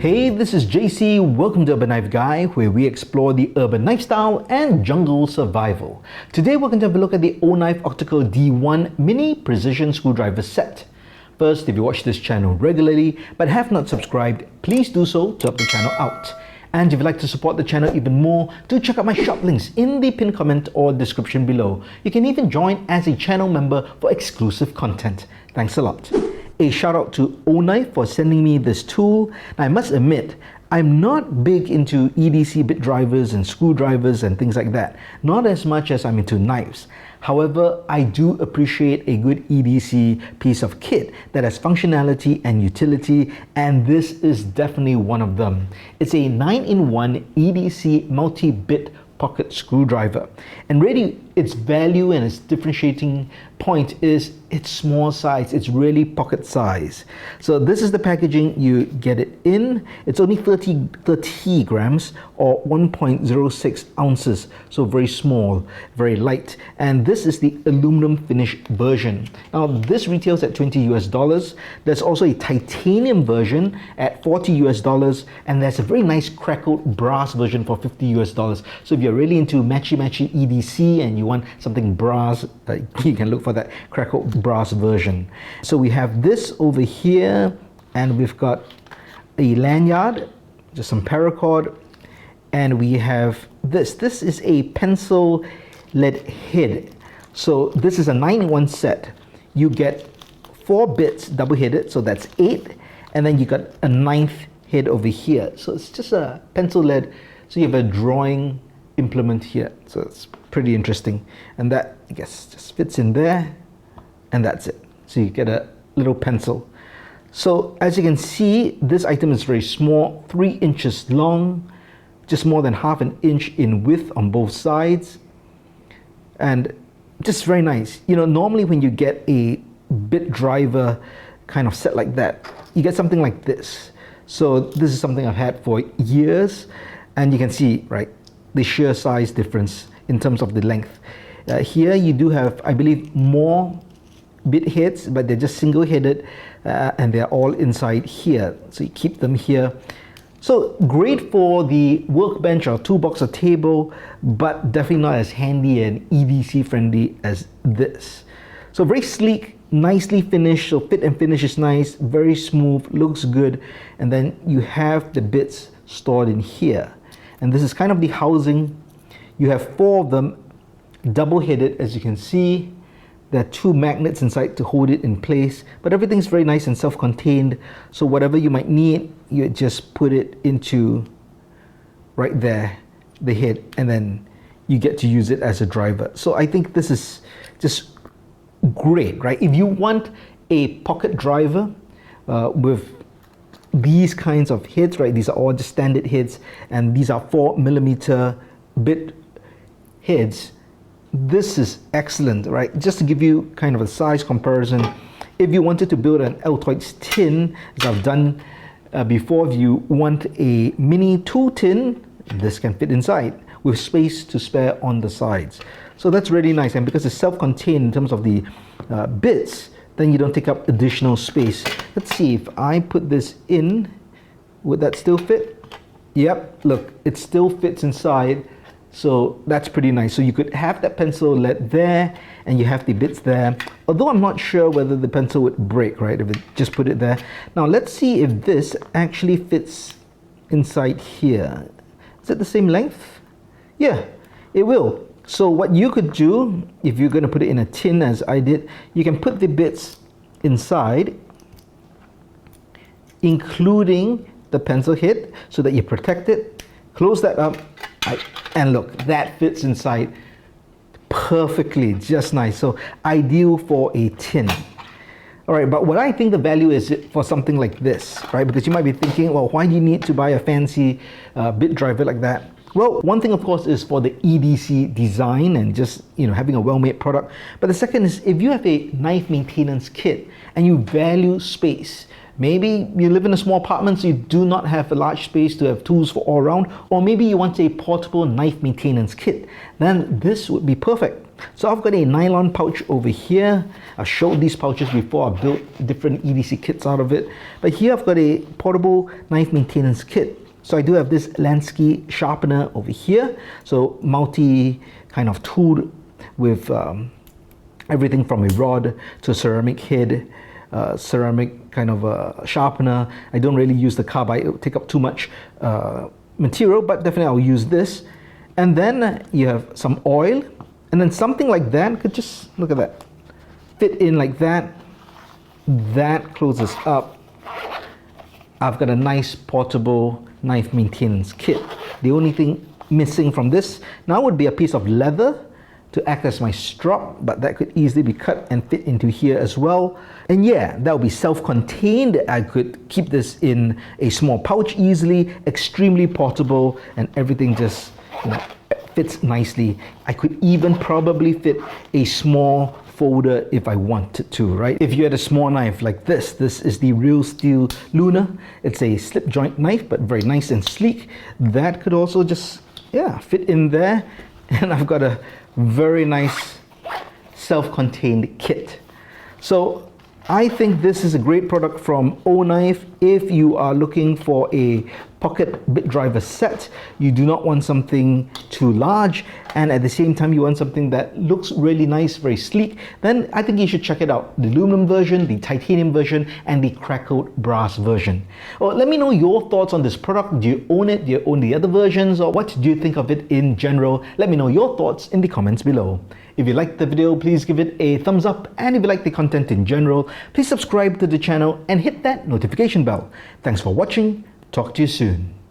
Hey, this is JC. Welcome to Urban Knife Guy, where we explore the urban knife style and jungle survival. Today we're going to have a look at the Oknife Otacle D1 mini precision screwdriver set. First, if you watch this channel regularly but have not subscribed, please do so to help the channel out. And if you'd like to support the channel even more, do check out my shop links in the pinned comment or description below. You can even join as a channel member for exclusive content. Thanks a lot. A shout out to Oknife for sending me this tool. Now, I must admit, I'm not big into EDC bit drivers and screwdrivers and things like that. Not as much as I'm into knives. However, I do appreciate a good EDC piece of kit that has functionality and utility, and this is definitely one of them. It's a 9-in-1 EDC multi-bit pocket screwdriver, and really its value and its differentiating point is its small size. It's really pocket size. So this is the packaging you get it in. It's only 30 grams or 1.06 ounces, so very small, very light, and this is the aluminum finish version. Now this retails at $20 US. There's also a titanium version at $40 US, and there's a very nice crackled brass version for $50 US. So if you're really into matchy EDC and you want something brass, you can look for that crackled brass version. So we have this over here, and we've got a lanyard, just some paracord, and we have this. This is a pencil lead head. So this is a 9-in-1 set. You get 4 bits double-headed, so that's 8, and then you got a 9th head over here. So it's just a pencil lead. So you have a drawing implement here. So it's pretty interesting, and that, I guess, just fits in there, and that's it. So you get a little pencil. So as you can see, this item is very small, 3 inches long, just more than ½ an inch in width on both sides, and just very nice. You know, normally when you get a bit driver kind of set like that, you get something like this. So this is something I've had for years, and you can see, right, the sheer size difference in terms of the length. Here you do have, I believe, more bit heads, but they're just single-headed, and they're all inside here. So you keep them here. So great for the workbench or toolbox or table, but definitely not as handy and EDC friendly as this. So very sleek, nicely finished. So fit and finish is nice, very smooth, looks good. And then you have the bits stored in here. And this is kind of the housing. You have 4 of them, double-headed, as you can see. There are 2 magnets inside to hold it in place, but everything's very nice and self-contained. So whatever you might need, you just put it into right there, the head, and then you get to use it as a driver. So I think this is just great, right? If you want a pocket driver with these kinds of heads, right? These are all just standard heads, and these are 4mm bit heads. This is excellent, right? Just to give you kind of a size comparison, if you wanted to build an Altoids tin, as I've done before, if you want a mini tool tin, this can fit inside with space to spare on the sides. So that's really nice, and because it's self-contained in terms of the bits, then you don't take up additional space. Let's see, if I put this in, would that still fit? Yep, look, it still fits inside. So that's pretty nice. So you could have that pencil lead there, and you have the bits there. Although I'm not sure whether the pencil would break, right, if it just put it there. Now let's see if this actually fits inside here. Is it the same length? Yeah, it will. So what you could do, if you're going to put it in a tin as I did, you can put the bits inside, including the pencil head, so that you protect it. Close that up, and look, that fits inside perfectly, just nice. So ideal for a tin. All right, but what I think the value is for something like this, right? Because you might be thinking, well, why do you need to buy a fancy bit driver like that? Well, one thing, of course, is for the EDC design and just, you know, having a well-made product. But the second is, if you have a knife maintenance kit and you value space, maybe you live in a small apartment, so you do not have a large space to have tools for all around, or maybe you want a portable knife maintenance kit, then this would be perfect. So I've got a nylon pouch over here. I've showed these pouches before. I've built different EDC kits out of it. But here I've got a portable knife maintenance kit. So I do have this Lansky sharpener over here. So multi kind of tool with everything from a rod to a ceramic head, ceramic kind of a sharpener. I don't really use the carbide. It will take up too much material, but definitely I'll use this. And then you have some oil. And then something like that could just, look at that, fit in like that. That closes up. I've got a nice portable knife maintenance kit. The only thing missing from this now would be a piece of leather to act as my strap, but that could easily be cut and fit into here as well. And yeah, that would be self-contained. I could keep this in a small pouch easily, extremely portable, and everything just, fits nicely. I could even probably fit a small folder if I wanted to, right? If you had a small knife like this is the Real Steel Luna. It's a slip joint knife, but very nice and sleek. That could also just, fit in there. And I've got a very nice self-contained kit. So I think this is a great product from Oknife if you are looking for a pocket bit driver set. You do not want something too large, and at the same time you want something that looks really nice, very sleek. Then I think you should check it out. The aluminum version, the titanium version, and the crackled brass version. Well, let me know your thoughts on this product. Do you own it? Do you own the other versions? Or what do you think of it in general? Let me know your thoughts in the comments below. If you liked the video, please give it a thumbs up, and if you like the content in general, please subscribe to the channel and hit that notification bell. Thanks for watching. Talk to you soon.